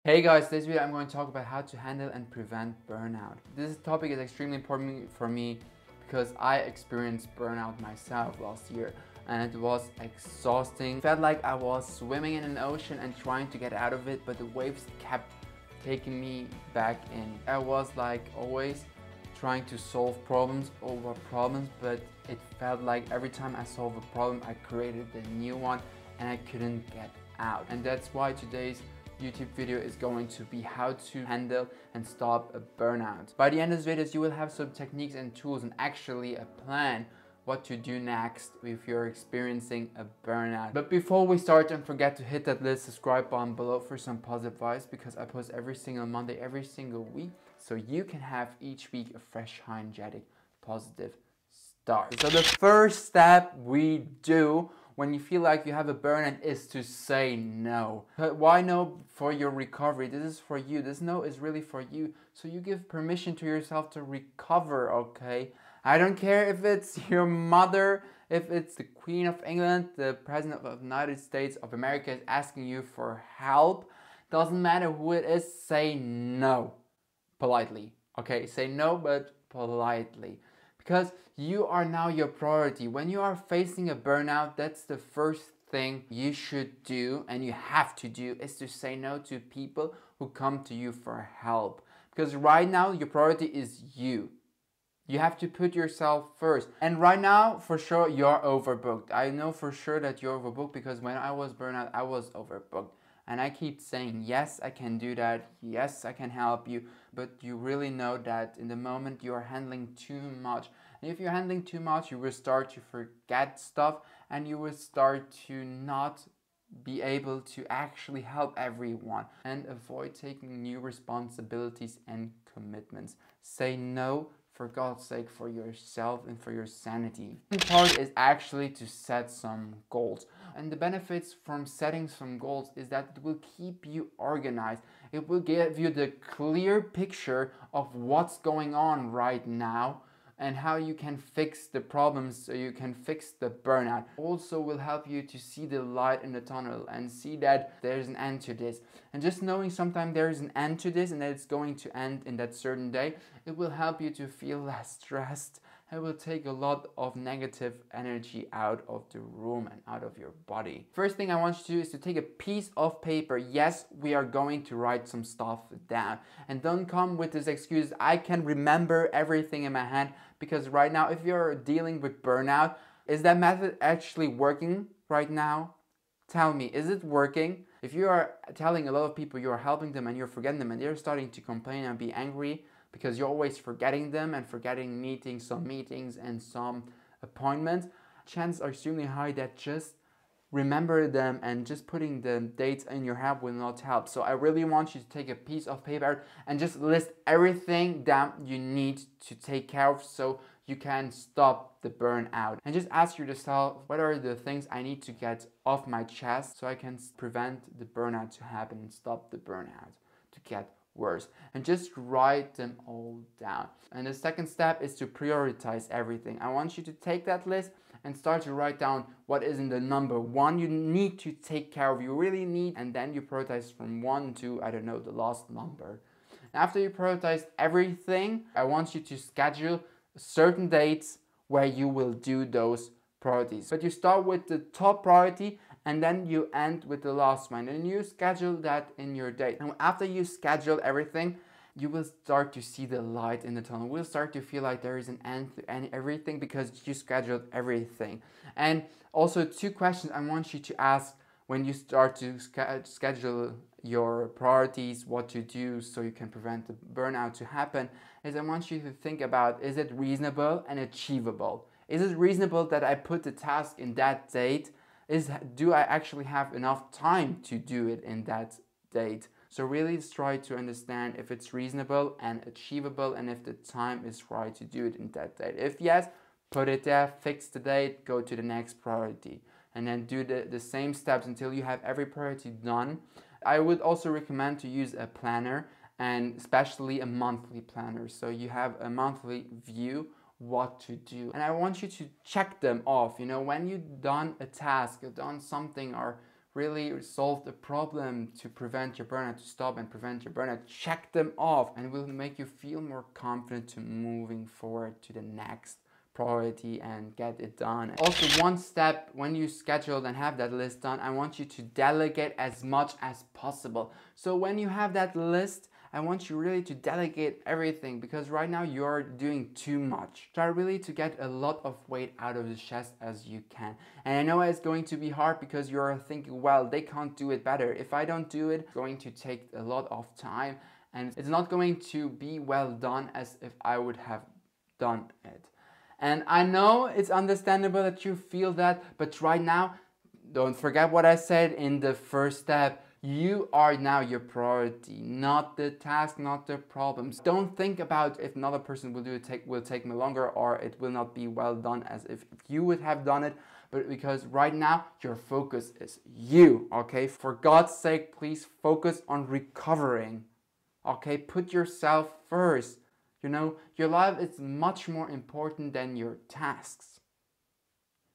Hey guys, this video I'm going to talk about how to handle and prevent burnout. This topic is extremely important for me because I experienced burnout myself last year and it was exhausting. It felt like I was swimming in an ocean and trying to get out of it, but the waves kept taking me back in. I was like always trying to solve problems over problems, but it felt like every time I solved a problem I created a new one and I couldn't get out. And that's why today's YouTube video is going to be how to handle and stop a burnout. By the end of this video, you will have some techniques and tools and actually a plan what to do next if you're experiencing a burnout. But before we start, don't forget to hit that little subscribe button below for some positive vibes, because I post every single Monday, every single week, so you can have each week a fresh, high energetic, positive start. So the first step we do when you feel like you have a burnout is to say no. But why no? For your recovery. This is for you. This no is really for you. So you give permission to yourself to recover, okay? I don't care if it's your mother, if it's the Queen of England, the President of the United States of America is asking you for help. Doesn't matter who it is, say no. Politely. Okay, say no, but politely. Because you are now your priority. When you are facing a burnout, that's the first thing you should do and you have to do is to say no to people who come to you for help. Because right now, your priority is you. You have to put yourself first. And right now, for sure, you're overbooked. I know for sure that you're overbooked because when I was burnout, I was overbooked. And I keep saying, yes, I can do that. Yes, I can help you. But you really know that in the moment you are handling too much. And if you're handling too much, you will start to forget stuff and you will start to not be able to actually help everyone and avoid taking new responsibilities and commitments. Say no, for God's sake, for yourself and for your sanity. The part is actually to set some goals. And the benefits from setting some goals is that it will keep you organized. It will give you the clear picture of what's going on right now and how you can fix the problems so you can fix the burnout. Also will help you to see the light in the tunnel and see that there's an end to this. And just knowing sometimes there is an end to this and that it's going to end in that certain day, it will help you to feel less stressed. It will take a lot of negative energy out of the room and out of your body. First thing I want you to do is to take a piece of paper. Yes, we are going to write some stuff down. And don't come with this excuse, I can remember everything in my head. Because right now, if you're dealing with burnout, is that method actually working right now? Tell me, is it working? If you are telling a lot of people you're helping them and you're forgetting them and they're starting to complain and be angry because you're always forgetting them and forgetting some meetings and some appointments, chances are extremely high that just remember them and just putting the dates in your head will not help. So I really want you to take a piece of paper and just list everything that you need to take care of so you can stop the burnout. And just ask yourself, what are the things I need to get off my chest so I can prevent the burnout to happen and stop the burnout to get worse. And just write them all down. And the second step is to prioritize everything. I want you to take that list and start to write down what is in the number one you need to take care of, you really need, and then you prioritize from 1 to, I don't know, the last number. After you prioritize everything, I want you to schedule certain dates where you will do those priorities. But you start with the top priority and then you end with the last one and you schedule that in your date. And after you schedule everything, you will start to see the light in the tunnel. You will start to feel like there is an end to everything because you scheduled everything. And also 2 questions I want you to ask when you start to schedule your priorities, what to do so you can prevent the burnout to happen, is I want you to think about, is it reasonable and achievable? Is it reasonable that I put the task in that date? Do I actually have enough time to do it in that date? So really try to understand if it's reasonable and achievable and if the time is right to do it in that date. If yes, put it there, fix the date, go to the next priority. And then do the same steps until you have every priority done. I would also recommend to use a planner and especially a monthly planner. So you have a monthly view what to do. And I want you to check them off. You know, when you've done a task, you've done something or really solve the problem to prevent your burnout, to stop and prevent your burnout, check them off, and it will make you feel more confident to moving forward to the next priority and get it done. Also, one step when you schedule and have that list done, I want you to delegate as much as possible. So when you have that list, I want you really to delegate everything, because right now you're doing too much. Try really to get a lot of weight out of the chest as you can. And I know it's going to be hard because you're thinking, well, they can't do it better. If I don't do it, it's going to take a lot of time and it's not going to be well done as if I would have done it. And I know it's understandable that you feel that, but right now, don't forget what I said in the first step. You are now your priority, not the task, not the problems. Don't think about if another person will do it, will take me longer, or it will not be well done as if you would have done it. But because right now your focus is you, okay? For God's sake, please focus on recovering, okay? Put yourself first. You know, your life is much more important than your tasks.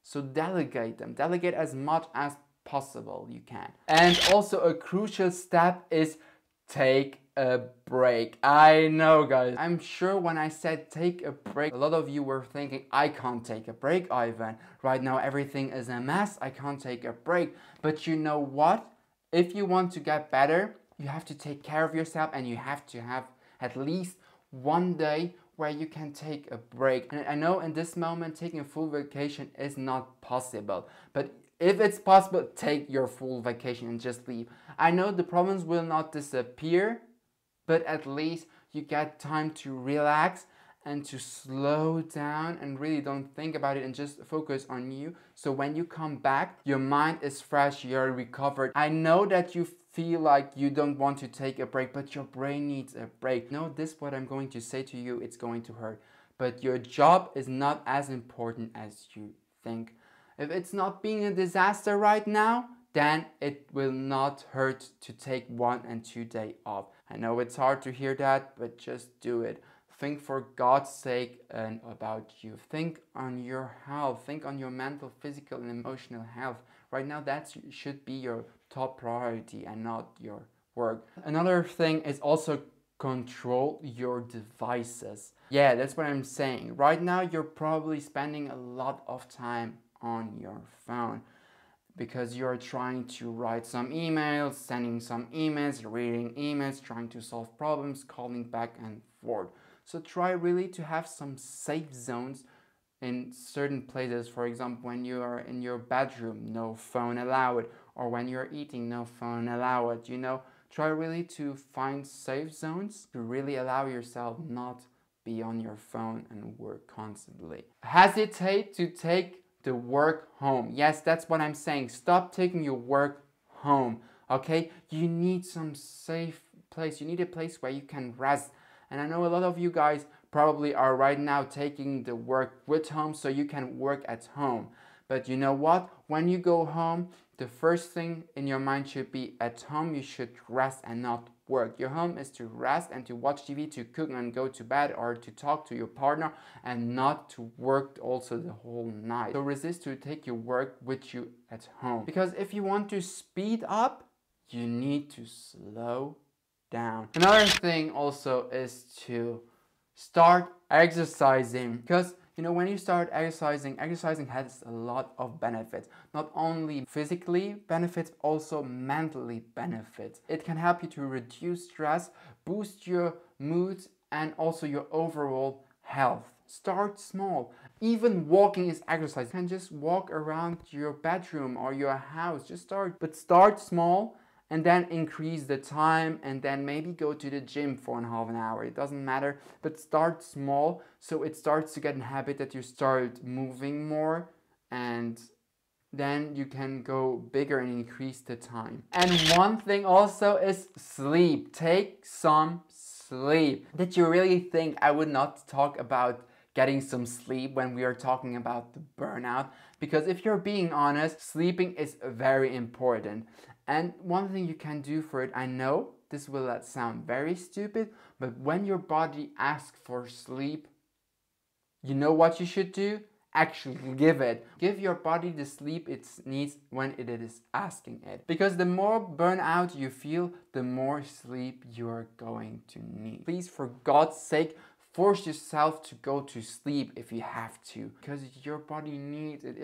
So delegate them. Delegate as much as possible you can. And also a crucial step is take a break. I know, guys, I'm sure when I said take a break, a lot of you were thinking, I can't take a break, Ivan. Right now everything is a mess, I can't take a break. But you know what? If you want to get better, you have to take care of yourself, and you have to have at least one day where you can take a break. And I know in this moment taking a full vacation is not possible, but if it's possible, take your full vacation and just leave. I know the problems will not disappear, but at least you get time to relax and to slow down and really don't think about it and just focus on you. So when you come back, your mind is fresh, you're recovered. I know that you feel like you don't want to take a break, but your brain needs a break. No, this what I'm going to say to you, it's going to hurt. But your job is not as important as you think. If it's not being a disaster right now, then it will not hurt to take 1 and 2 days off. I know it's hard to hear that, but just do it. Think for God's sake and about you. Think on your health. Think on your mental, physical, and emotional health. Right now, that should be your top priority and not your work. Another thing is also control your devices. Yeah, that's what I'm saying. Right now, you're probably spending a lot of time on your phone because you're trying to write some emails, sending some emails, reading emails, trying to solve problems, calling back and forth. So try really to have some safe zones in certain places. For example, when you are in your bedroom, no phone allowed, or when you're eating, no phone allowed. You know, try really to find safe zones to really allow yourself not be on your phone and work constantly. Hesitate to take the work home. Yes, that's what I'm saying. Stop taking your work home, okay? You need some safe place. You need a place where you can rest. And I know a lot of you guys probably are right now taking the work with home so you can work at home. But you know what? When you go home, the first thing in your mind should be at home you should rest and not work. Your home is to rest and to watch TV, to cook and go to bed, or to talk to your partner, and not to work also the whole night. So resist to take your work with you at home. Because if you want to speed up, you need to slow down. Another thing also is to start exercising, because you know, when you start exercising has a lot of benefits. Not only physically benefits, also mentally benefits. It can help you to reduce stress, boost your mood, and also your overall health. Start small. Even walking is exercise. You can just walk around your bedroom or your house. Just start. But start small and then increase the time, and then maybe go to the gym for half an hour. It doesn't matter, but start small so it starts to get a habit that you start moving more, and then you can go bigger and increase the time. And one thing also is sleep. Take some sleep. Did you really think I would not talk about getting some sleep when we are talking about the burnout? Because if you're being honest, sleeping is very important. And one thing you can do for it, I know this will sound very stupid, but when your body asks for sleep, you know what you should do? actually give it. Give your body the sleep it needs when it is asking it. Because the more burnout you feel, the more sleep you are going to need. Please, for God's sake, force yourself to go to sleep if you have to, because your body needs it.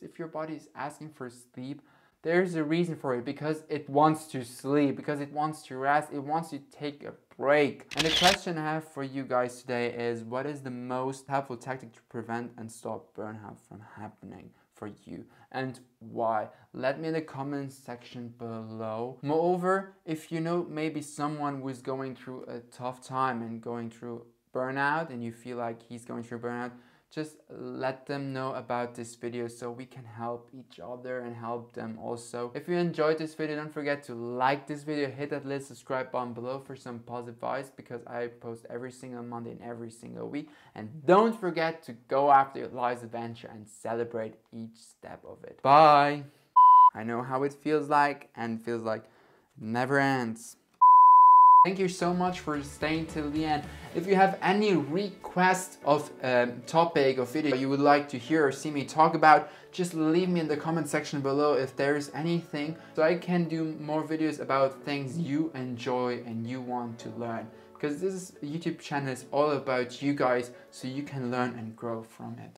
If your body is asking for sleep, there's a reason for it, because it wants to sleep, because it wants to rest, it wants to take a break. And the question I have for you guys today is, what is the most helpful tactic to prevent and stop burnout from happening for you, and why? Let me in the comments section below. Moreover, if you know maybe someone who is going through a tough time and going through burnout, and you feel like he's going through burnout, just let them know about this video so we can help each other and help them also. If you enjoyed this video, don't forget to like this video, hit that little subscribe button below for some positive vibes, because I post every single Monday and every single week. And don't forget to go after your life's adventure and celebrate each step of it. Bye! I know how it feels like, and it feels like it never ends. Thank you so much for staying till the end. If you have any request of topic or video you would like to hear or see me talk about, just leave me in the comment section below if there is anything, so I can do more videos about things you enjoy and you want to learn. Because this YouTube channel is all about you guys, so you can learn and grow from it.